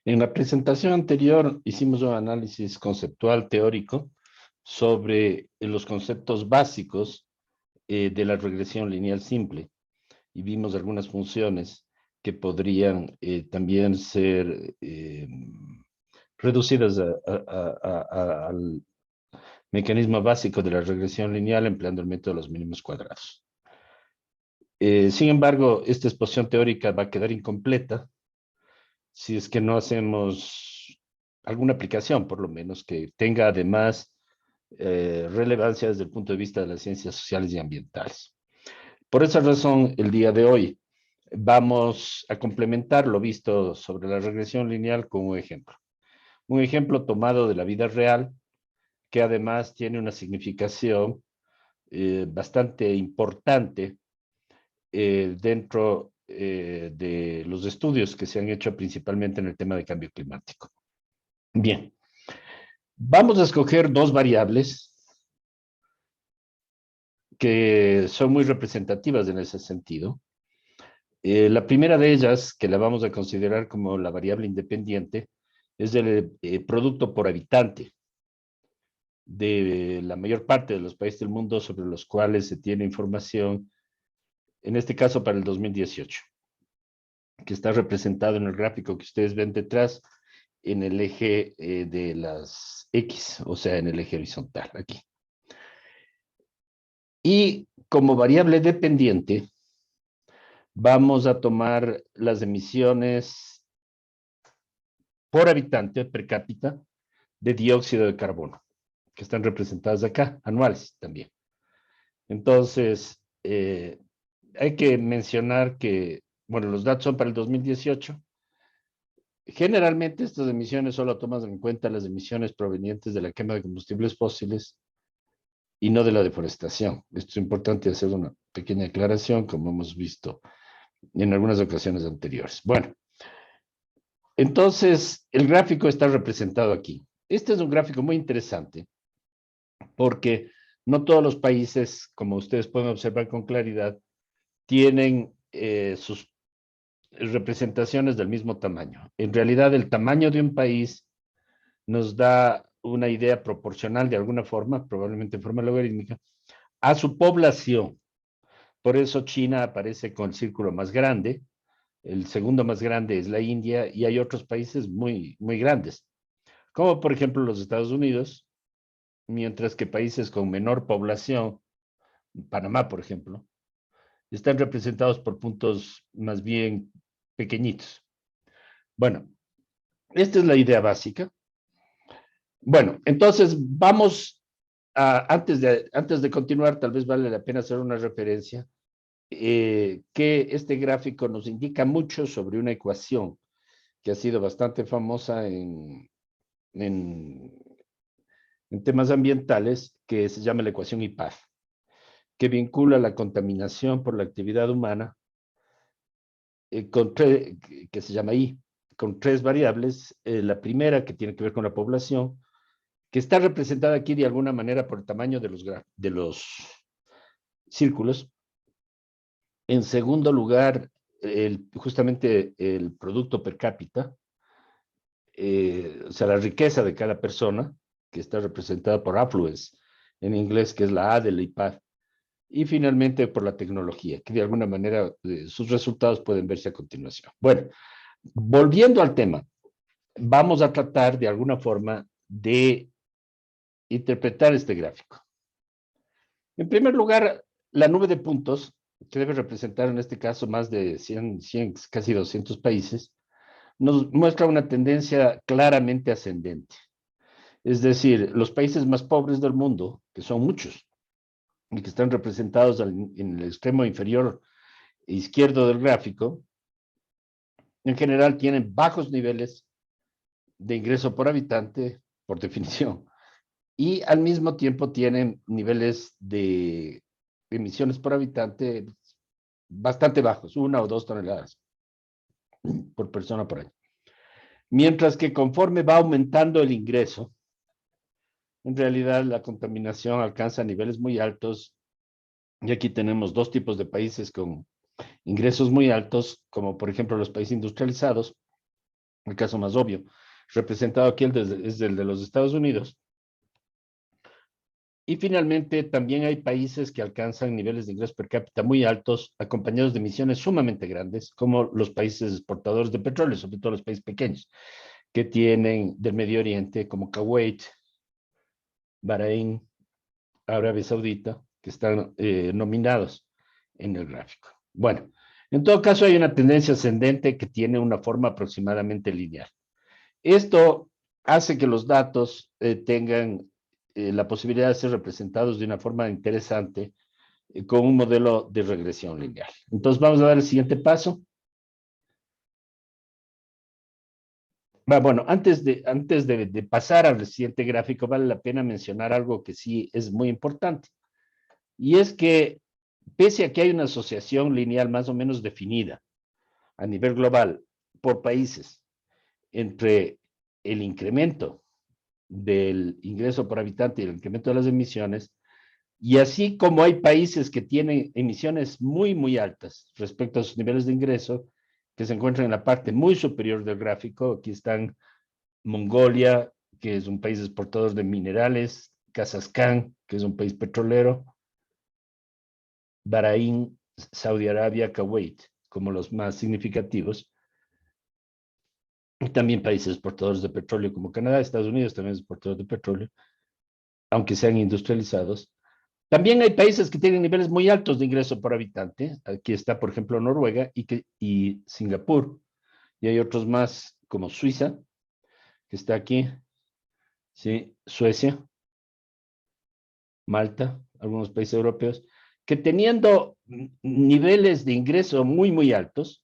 En la presentación anterior hicimos un análisis conceptual teórico sobre los conceptos básicos de la regresión lineal simple y vimos algunas funciones que podrían también ser reducidas al mecanismo básico de la regresión lineal empleando el método de los mínimos cuadrados. Sin embargo, esta exposición teórica va a quedar incompleta si es que no hacemos alguna aplicación, por lo menos, que tenga además relevancia desde el punto de vista de las ciencias sociales y ambientales. Por esa razón, el día de hoy vamos a complementar lo visto sobre la regresión lineal con un ejemplo. Un ejemplo tomado de la vida real, que además tiene una significación bastante importante dentro de los estudios que se han hecho principalmente en el tema de cambio climático. Bien, vamos a escoger dos variables que son muy representativas en ese sentido. La primera de ellas, que la vamos a considerar como la variable independiente, es el producto por habitante de la mayor parte de los países del mundo sobre los cuales se tiene información, en este caso para el 2018, que está representado en el gráfico que ustedes ven detrás, en el eje de las X, o sea, en el eje horizontal, aquí. Y como variable dependiente, vamos a tomar las emisiones por habitante per cápita de dióxido de carbono, que están representadas acá, anuales también. Entonces, hay que mencionar que, bueno, los datos son para el 2018. Generalmente estas emisiones solo toman en cuenta las emisiones provenientes de la quema de combustibles fósiles y no de la deforestación. Esto es importante hacer una pequeña aclaración, como hemos visto en algunas ocasiones anteriores. Bueno, entonces el gráfico está representado aquí. Este es un gráfico muy interesante porque no todos los países, como ustedes pueden observar con claridad, tienen sus representaciones del mismo tamaño. En realidad, el tamaño de un país nos da una idea proporcional de alguna forma, probablemente en forma logarítmica, a su población. Por eso China aparece con el círculo más grande, el segundo más grande es la India y hay otros países muy, muy grandes, como por ejemplo los Estados Unidos, mientras que países con menor población, Panamá por ejemplo, están representados por puntos más bien pequeñitos. Bueno, esta es la idea básica. Bueno, entonces vamos a, antes de continuar, tal vez vale la pena hacer una referencia, que este gráfico nos indica mucho sobre una ecuación que ha sido bastante famosa en, en temas ambientales, que se llama la ecuación IPAD, que vincula la contaminación por la actividad humana, que se llama I, con tres variables. La primera, que tiene que ver con la población, que está representada aquí de alguna manera por el tamaño de los círculos. En segundo lugar, justamente el producto per cápita, o sea, la riqueza de cada persona, que está representada por affluence, en inglés, que es la A del IPAD. Y finalmente por la tecnología, que de alguna manera sus resultados pueden verse a continuación. Bueno, volviendo al tema, vamos a tratar de alguna forma de interpretar este gráfico. En primer lugar, la nube de puntos, que debe representar en este caso más de 100 casi 200 países, nos muestra una tendencia claramente ascendente. Es decir, los países más pobres del mundo, que son muchos, y que están representados en el extremo inferior izquierdo del gráfico, en general tienen bajos niveles de ingreso por habitante, por definición, y al mismo tiempo tienen niveles de emisiones por habitante bastante bajos, 1 o 2 toneladas por persona por año. Mientras que conforme va aumentando el ingreso, en realidad la contaminación alcanza niveles muy altos, y aquí tenemos dos tipos de países con ingresos muy altos, como por ejemplo los países industrializados, el caso más obvio, representado aquí es el de los Estados Unidos. Y finalmente, también hay países que alcanzan niveles de ingresos per cápita muy altos, acompañados de emisiones sumamente grandes, como los países exportadores de petróleo, sobre todo los países pequeños, que tienen del Medio Oriente, como Kuwait, Bahrein, Arabia Saudita, que están nominados en el gráfico. Bueno, en todo caso hay una tendencia ascendente que tiene una forma aproximadamente lineal. Esto hace que los datos tengan la posibilidad de ser representados de una forma interesante con un modelo de regresión lineal. Entonces vamos a dar el siguiente paso. Bueno, antes de pasar al siguiente gráfico, vale la pena mencionar algo que sí es muy importante. Y es que, pese a que hay una asociación lineal más o menos definida a nivel global por países entre el incremento del ingreso por habitante y el incremento de las emisiones, y así como hay países que tienen emisiones muy, muy altas respecto a sus niveles de ingreso, que se encuentran en la parte muy superior del gráfico. Aquí están Mongolia, que es un país exportador de minerales, Kazajstán, que es un país petrolero, Bahrein, Saudi Arabia, Kuwait, como los más significativos. Y también países exportadores de petróleo como Canadá, Estados Unidos también es exportador de petróleo, aunque sean industrializados. También hay países que tienen niveles muy altos de ingreso por habitante. Aquí está, por ejemplo, Noruega y Singapur. Y hay otros más como Suiza, que está aquí, ¿sí? Suecia, Malta, algunos países europeos, que teniendo niveles de ingreso muy, muy altos,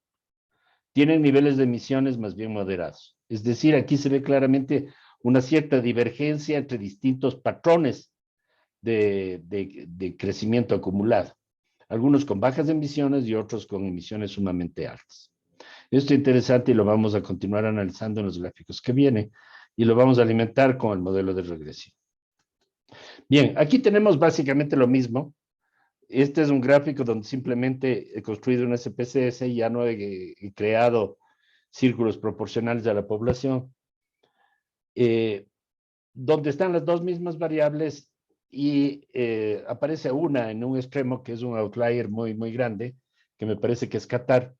tienen niveles de emisiones más bien moderados. Es decir, aquí se ve claramente una cierta divergencia entre distintos patrones de crecimiento acumulado. Algunos con bajas emisiones y otros con emisiones sumamente altas. Esto es interesante y lo vamos a continuar analizando en los gráficos que vienen y lo vamos a alimentar con el modelo de regresión. Bien, aquí tenemos básicamente lo mismo. Este es un gráfico donde simplemente he construido un SPSS y ya no he creado círculos proporcionales a la población, donde están las dos mismas variables y aparece una en un extremo que es un outlier muy, muy grande, que me parece que es Qatar,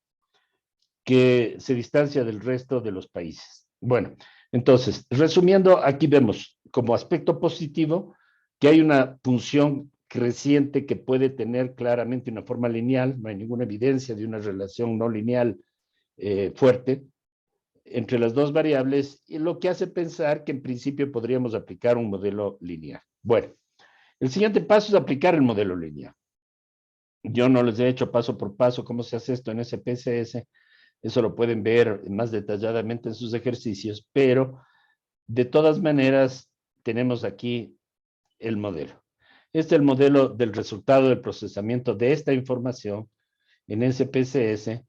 que se distancia del resto de los países. Bueno, entonces, resumiendo, aquí vemos como aspecto positivo que hay una función creciente que puede tener claramente una forma lineal, no hay ninguna evidencia de una relación no lineal fuerte entre las dos variables, y lo que hace pensar que en principio podríamos aplicar un modelo lineal. Bueno, el siguiente paso es aplicar el modelo lineal. Yo no les he hecho paso por paso cómo se hace esto en SPSS, eso lo pueden ver más detalladamente en sus ejercicios, pero de todas maneras tenemos aquí el modelo. Este es el modelo del resultado del procesamiento de esta información en SPSS.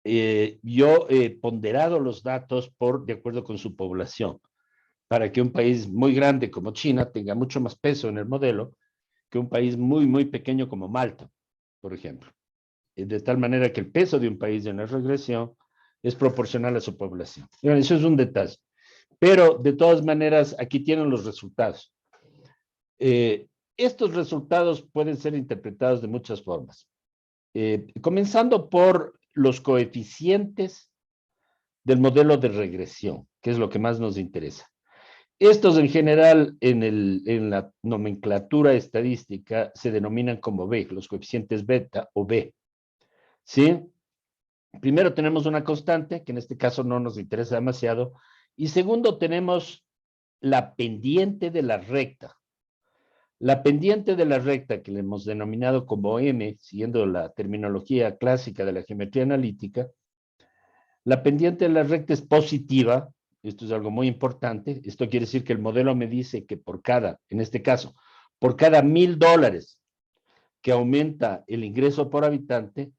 Yo he ponderado los datos de acuerdo con su población, para que un país muy grande como China tenga mucho más peso en el modelo que un país muy, muy pequeño como Malta, por ejemplo. De tal manera que el peso de un país en la regresión es proporcional a su población. Eso es un detalle. Pero de todas maneras, aquí tienen los resultados. Estos resultados pueden ser interpretados de muchas formas. Comenzando por los coeficientes del modelo de regresión, que es lo que más nos interesa. Estos en general en la nomenclatura estadística se denominan como B, los coeficientes beta o B. ¿Sí? Primero tenemos una constante, que en este caso no nos interesa demasiado, y segundo tenemos la pendiente de la recta. La pendiente de la recta, que le hemos denominado como M, siguiendo la terminología clásica de la geometría analítica, la pendiente de la recta es positiva. Esto es algo muy importante. Esto quiere decir que el modelo me dice que en este caso, por cada $1,000 que aumenta el ingreso por habitante,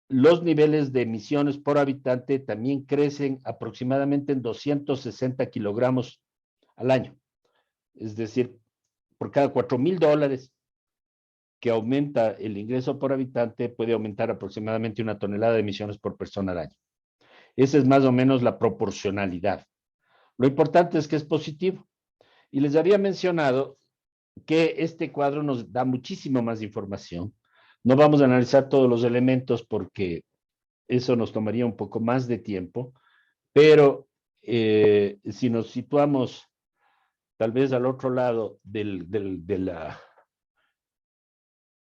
los niveles de emisiones por habitante también crecen aproximadamente en 260 kilogramos al año. Es decir, por cada $4,000 que aumenta el ingreso por habitante, puede aumentar aproximadamente 1 tonelada de emisiones por persona al año. Esa es más o menos la proporcionalidad. Lo importante es que es positivo. Y les había mencionado que este cuadro nos da muchísimo más información. No vamos a analizar todos los elementos porque eso nos tomaría un poco más de tiempo, pero si nos situamos tal vez al otro lado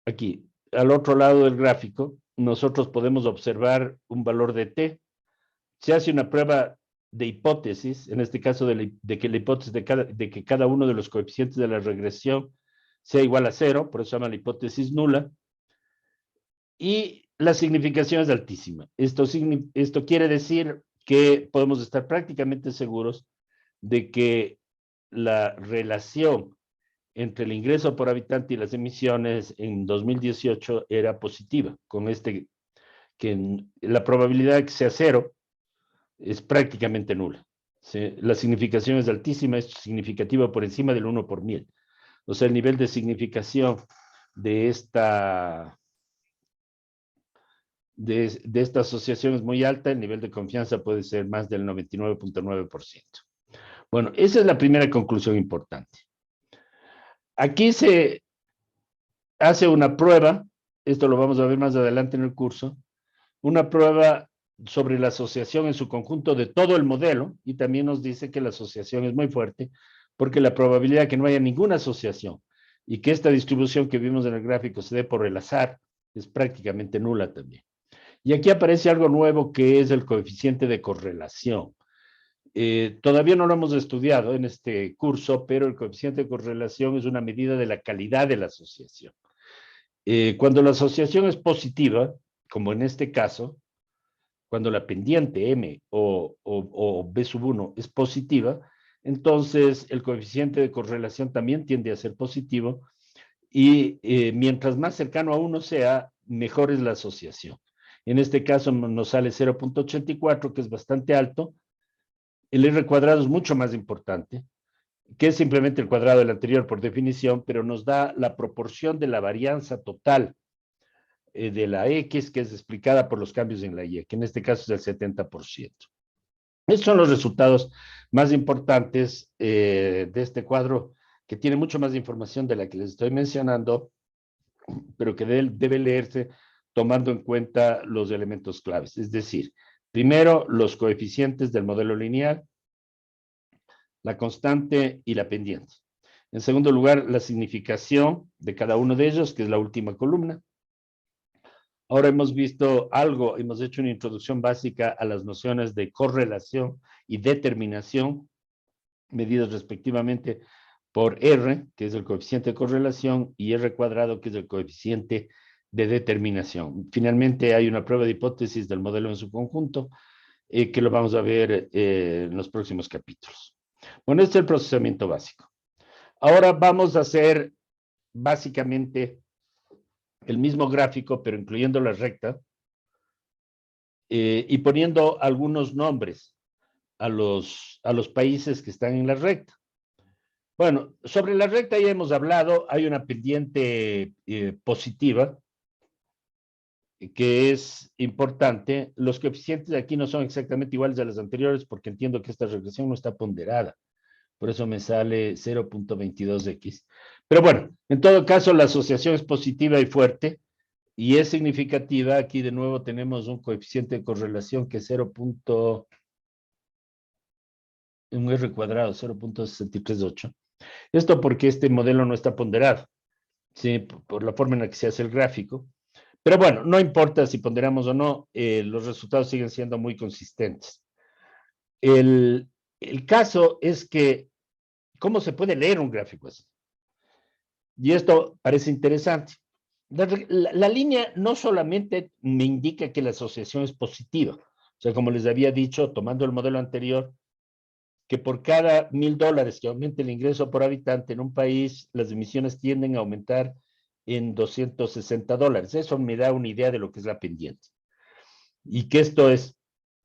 aquí, al otro lado del gráfico, nosotros podemos observar un valor de t. Se hace una prueba de hipótesis, en este caso de que la hipótesis de que cada uno de los coeficientes de la regresión sea igual a 0, por eso se llama la hipótesis nula, y la significación es altísima. Esto quiere decir que podemos estar prácticamente seguros de que la relación entre el ingreso por habitante y las emisiones en 2018 era positiva, con que la probabilidad de que sea 0 es prácticamente nula. ¿Sí? La significación es altísima, es significativa por encima del 1 por 1000. O sea, el nivel de significación de esta asociación es muy alta, el nivel de confianza puede ser más del 99.9%. Bueno, esa es la primera conclusión importante. Aquí se hace una prueba, esto lo vamos a ver más adelante en el curso, una prueba sobre la asociación en su conjunto de todo el modelo, y también nos dice que la asociación es muy fuerte, porque la probabilidad de que no haya ninguna asociación y que esta distribución que vimos en el gráfico se dé por el azar es prácticamente nula también. Y aquí aparece algo nuevo que es el coeficiente de correlación. Todavía no lo hemos estudiado en este curso, pero el coeficiente de correlación es una medida de la calidad de la asociación. Cuando la asociación es positiva, como en este caso, cuando la pendiente M o B sub 1 es positiva, entonces el coeficiente de correlación también tiende a ser positivo y mientras más cercano a 1 sea, mejor es la asociación. En este caso nos sale 0.84, que es bastante alto. El R cuadrado es mucho más importante, que es simplemente el cuadrado del anterior por definición, pero nos da la proporción de la varianza total de la X, que es explicada por los cambios en la Y, que en este caso es el 70%. Estos son los resultados más importantes de este cuadro, que tiene mucho más información de la que les estoy mencionando, pero que debe leerse tomando en cuenta los elementos claves. Es decir, primero, los coeficientes del modelo lineal, la constante y la pendiente. En segundo lugar, la significación de cada uno de ellos, que es la última columna. Ahora hemos visto algo, hemos hecho una introducción básica a las nociones de correlación y determinación, medidas respectivamente por R, que es el coeficiente de correlación, y R cuadrado, que es el coeficiente de determinación. Finalmente, hay una prueba de hipótesis del modelo en su conjunto, que lo vamos a ver en los próximos capítulos. Bueno, este es el procesamiento básico. Ahora vamos a hacer básicamente el mismo gráfico, pero incluyendo la recta, y poniendo algunos nombres a los países que están en la recta. Bueno, sobre la recta ya hemos hablado, hay una pendiente positiva, que es importante. Los coeficientes de aquí no son exactamente iguales a los anteriores, porque entiendo que esta regresión no está ponderada. Por eso me sale 0.22x. Pero bueno, en todo caso, la asociación es positiva y fuerte, y es significativa. Aquí de nuevo tenemos un coeficiente de correlación que es 0. Un R cuadrado, 0.638. Esto porque este modelo no está ponderado, ¿sí? Por la forma en la que se hace el gráfico. Pero bueno, no importa si ponderamos o no, los resultados siguen siendo muy consistentes. El caso es que, ¿cómo se puede leer un gráfico así? Y esto parece interesante. La línea no solamente me indica que la asociación es positiva, o sea, como les había dicho, tomando el modelo anterior, que por cada $1,000 que aumente el ingreso por habitante en un país, las emisiones tienden a aumentar en $260. Eso me da una idea de lo que es la pendiente. Y que esto es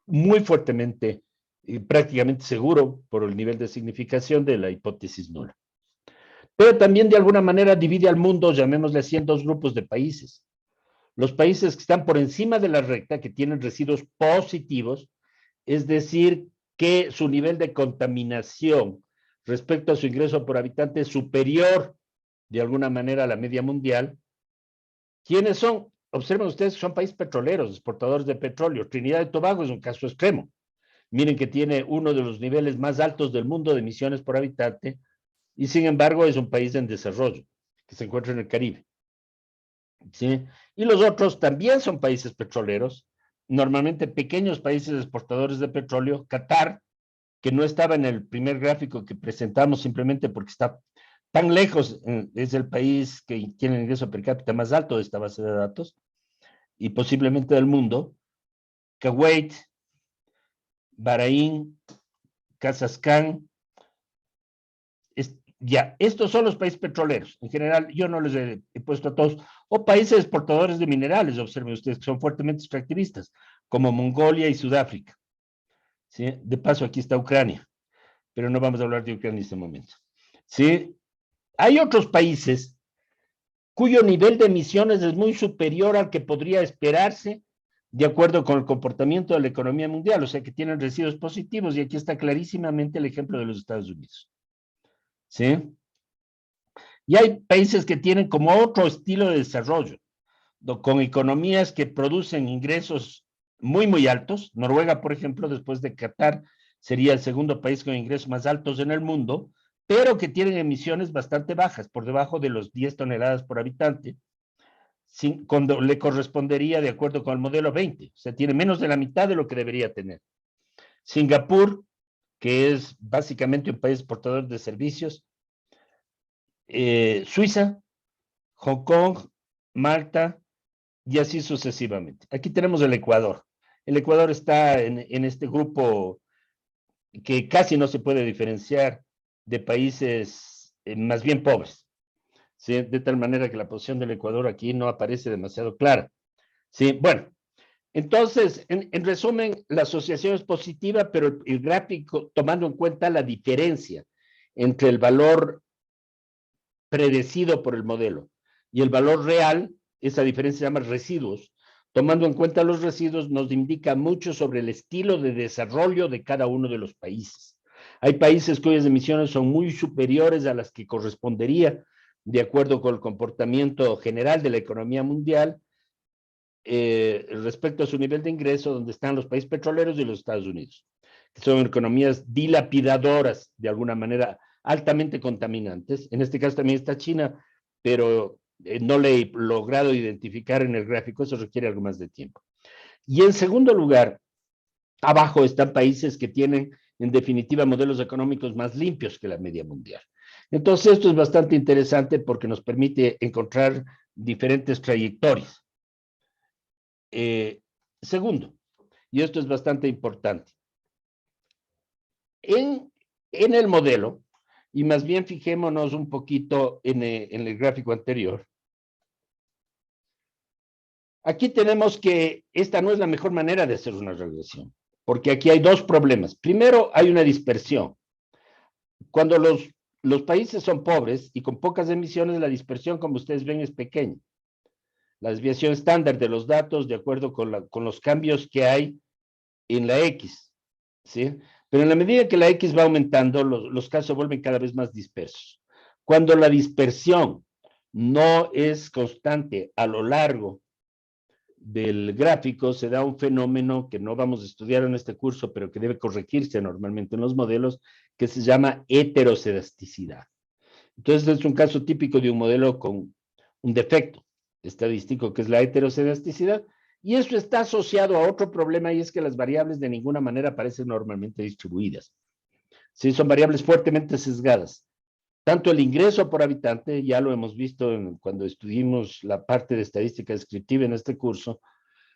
muy fuertemente y prácticamente seguro por el nivel de significación de la hipótesis nula. Pero también de alguna manera divide al mundo, llamémosle así, en dos grupos de países. Los países que están por encima de la recta, que tienen residuos positivos, es decir, que su nivel de contaminación respecto a su ingreso por habitante es superior de alguna manera a la media mundial. ¿Quiénes son? Observen ustedes que son países petroleros, exportadores de petróleo. Trinidad y Tobago es un caso extremo. Miren que tiene uno de los niveles más altos del mundo de emisiones por habitante y sin embargo es un país en desarrollo que se encuentra en el Caribe. ¿Sí? Y los otros también son países petroleros, normalmente pequeños países exportadores de petróleo. Qatar, que no estaba en el primer gráfico que presentamos simplemente porque está tan lejos, es el país que tiene el ingreso per cápita más alto de esta base de datos y posiblemente del mundo. Kuwait, Bahrein, Kazajstán, ya, estos son los países petroleros. En general, yo no les he puesto a todos, o países exportadores de minerales, observen ustedes, que son fuertemente extractivistas, como Mongolia y Sudáfrica. ¿Sí? De paso, aquí está Ucrania, pero no vamos a hablar de Ucrania en este momento. ¿Sí? Hay otros países cuyo nivel de emisiones es muy superior al que podría esperarse de acuerdo con el comportamiento de la economía mundial, o sea que tienen residuos positivos, y aquí está clarísimamente el ejemplo de los Estados Unidos. ¿Sí? Y hay países que tienen como otro estilo de desarrollo, con economías que producen ingresos muy, muy altos. Noruega, por ejemplo, después de Qatar, sería el segundo país con ingresos más altos en el mundo, pero que tienen emisiones bastante bajas, por debajo de los 10 toneladas por habitante, cuando le correspondería de acuerdo con el modelo 20, o sea, tiene menos de la mitad de lo que debería tener. Singapur, que es básicamente un país exportador de servicios, Suiza, Hong Kong, Malta, y así sucesivamente. Aquí tenemos el Ecuador. El Ecuador está en este grupo que casi no se puede diferenciar de países más bien pobres. ¿Sí? De tal manera que la posición del Ecuador aquí no aparece demasiado clara. ¿Sí? Bueno, entonces, en resumen, la asociación es positiva, pero el gráfico, tomando en cuenta la diferencia entre el valor predecido por el modelo y el valor real, esa diferencia se llama residuos. Tomando en cuenta los residuos, nos indica mucho sobre el estilo de desarrollo de cada uno de los países. Hay países cuyas emisiones son muy superiores a las que correspondería de acuerdo con el comportamiento general de la economía mundial respecto a su nivel de ingreso, donde están los países petroleros y los Estados Unidos, que son economías dilapidadoras, de alguna manera altamente contaminantes. En este caso también está China, pero no le he logrado identificar en el gráfico, eso requiere algo más de tiempo. Y en segundo lugar, abajo están países que tienen, en definitiva, modelos económicos más limpios que la media mundial. Entonces, esto es bastante interesante porque nos permite encontrar diferentes trayectorias. Segundo, y esto es bastante importante, en el modelo, y más bien fijémonos un poquito en el gráfico anterior, aquí tenemos que esta no es la mejor manera de hacer una regresión, porque aquí hay dos problemas. Primero, hay una dispersión. Cuando los países son pobres y con pocas emisiones, la dispersión, como ustedes ven, es pequeña. La desviación estándar de los datos, de acuerdo con los cambios que hay en la X, ¿sí? Pero en la medida que la X va aumentando, los casos se vuelven cada vez más dispersos. Cuando la dispersión no es constante a lo largo del gráfico, se da un fenómeno que no vamos a estudiar en este curso, pero que debe corregirse normalmente en los modelos, que se llama heterocedasticidad. Entonces, es un caso típico de un modelo con un defecto estadístico, que es la heterocedasticidad, y eso está asociado a otro problema, y es que las variables de ninguna manera parecen normalmente distribuidas. Sí, son variables fuertemente sesgadas. Tanto el ingreso por habitante, ya lo hemos visto cuando estudiamos la parte de estadística descriptiva en este curso,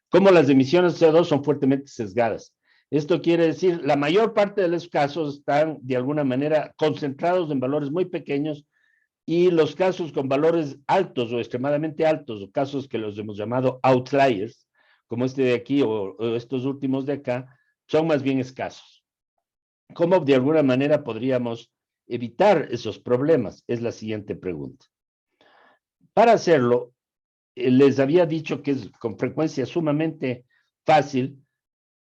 como las emisiones de CO2 son fuertemente sesgadas. Esto quiere decir, la mayor parte de los casos están de alguna manera concentrados en valores muy pequeños, y los casos con valores altos o extremadamente altos, o casos que los hemos llamado outliers, como este de aquí o estos últimos de acá, son más bien escasos. ¿Cómo de alguna manera podríamos evitar esos problemas? Es la siguiente pregunta. Para hacerlo, les había dicho que es con frecuencia sumamente fácil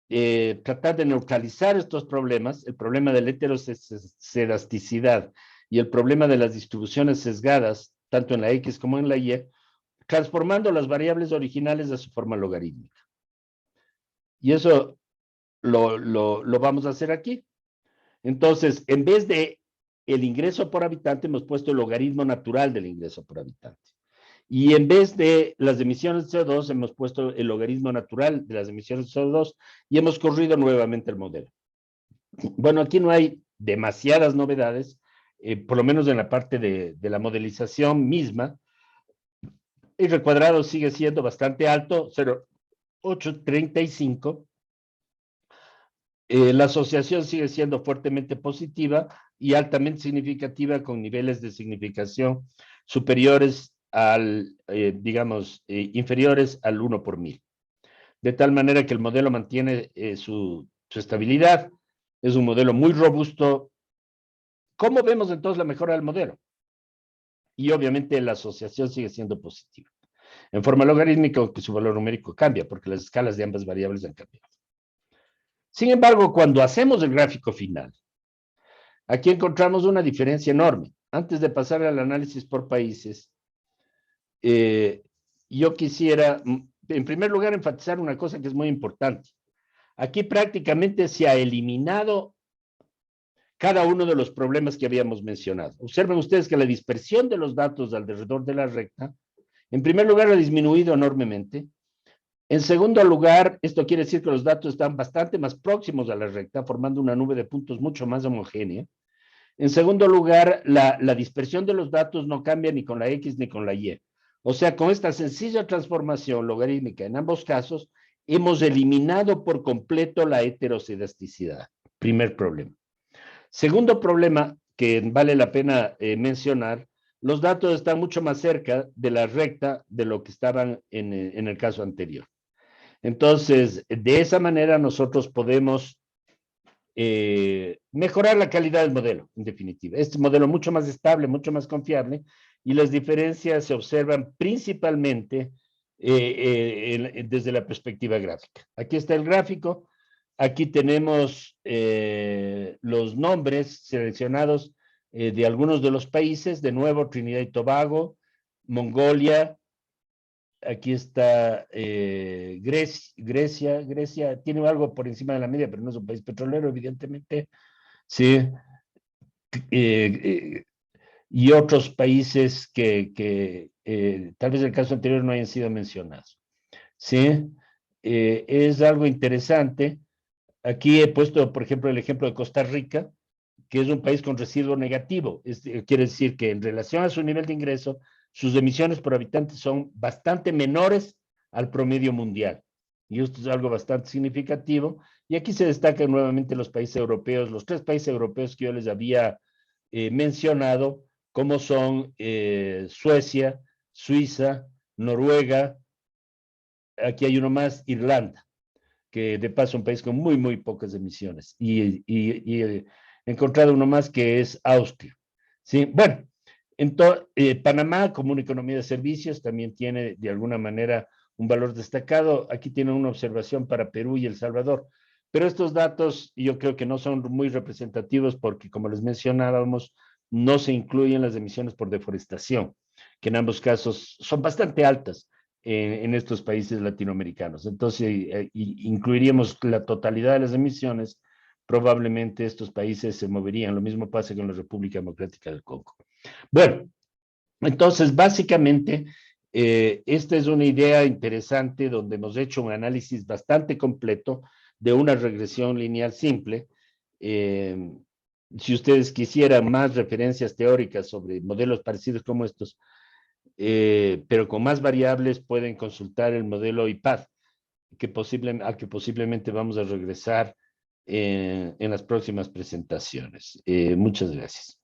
tratar de neutralizar estos problemas, el problema de la heterocedasticidad y el problema de las distribuciones sesgadas, tanto en la X como en la Y, transformando las variables originales a su forma logarítmica. Y eso lo vamos a hacer aquí. Entonces, en vez de el ingreso por habitante, hemos puesto el logaritmo natural del ingreso por habitante. Y en vez de las emisiones de CO2, hemos puesto el logaritmo natural de las emisiones de CO2 y hemos corrido nuevamente el modelo. Bueno, aquí no hay demasiadas novedades, por lo menos en la parte de la modelización misma. El R cuadrado sigue siendo bastante alto, 0,835. La asociación sigue siendo fuertemente positiva y altamente significativa con niveles de significación superiores inferiores al 1 por 1000. De tal manera que el modelo mantiene su estabilidad, es un modelo muy robusto. ¿Cómo vemos entonces la mejora del modelo? Y obviamente la asociación sigue siendo positiva. En forma logarítmica, que su valor numérico cambia, porque las escalas de ambas variables han cambiado. Sin embargo, cuando hacemos el gráfico final, aquí encontramos una diferencia enorme. Antes de pasar al análisis por países, yo quisiera, en primer lugar, enfatizar una cosa que es muy importante. Aquí prácticamente se ha eliminado cada uno de los problemas que habíamos mencionado. Observen ustedes que la dispersión de los datos alrededor de la recta, en primer lugar, ha disminuido enormemente. En segundo lugar, esto quiere decir que los datos están bastante más próximos a la recta, formando una nube de puntos mucho más homogénea. En segundo lugar, la dispersión de los datos no cambia ni con la X ni con la Y. O sea, con esta sencilla transformación logarítmica en ambos casos, hemos eliminado por completo la heterocedasticidad. Primer problema. Segundo problema que vale la pena mencionar, los datos están mucho más cerca de la recta de lo que estaban en el caso anterior. Entonces, de esa manera nosotros podemos mejorar la calidad del modelo, en definitiva. Este modelo mucho más estable, mucho más confiable, y las diferencias se observan principalmente desde la perspectiva gráfica. Aquí está el gráfico, aquí tenemos los nombres seleccionados de algunos de los países, de nuevo Trinidad y Tobago, Mongolia. Aquí está Grecia. Grecia tiene algo por encima de la media, pero no es un país petrolero, evidentemente. Sí. Y otros países que tal vez en el caso anterior no hayan sido mencionados. Sí. Es algo interesante. Aquí he puesto, por ejemplo, el ejemplo de Costa Rica, que es un país con residuo negativo. Quiere decir que en relación a su nivel de ingreso, sus emisiones por habitante son bastante menores al promedio mundial. Y esto es algo bastante significativo. Y aquí se destacan nuevamente los países europeos, los 3 países europeos que yo les había mencionado, como son Suecia, Suiza, Noruega, aquí hay uno más, Irlanda, que de paso es un país con muy, muy pocas emisiones. Y he encontrado uno más que es Austria. ¿Sí? Bueno, Panamá, como una economía de servicios, también tiene de alguna manera un valor destacado. Aquí tiene una observación para Perú y El Salvador. Pero estos datos yo creo que no son muy representativos porque, como les mencionábamos, no se incluyen las emisiones por deforestación, que en ambos casos son bastante altas en estos países latinoamericanos. Entonces, incluiríamos la totalidad de las emisiones, probablemente estos países se moverían. Lo mismo pasa con la República Democrática del Congo. Bueno, entonces, básicamente, esta es una idea interesante donde hemos hecho un análisis bastante completo de una regresión lineal simple. Si ustedes quisieran más referencias teóricas sobre modelos parecidos como estos, pero con más variables, pueden consultar el modelo IPAD, al que posiblemente vamos a regresar en las próximas presentaciones. Muchas gracias.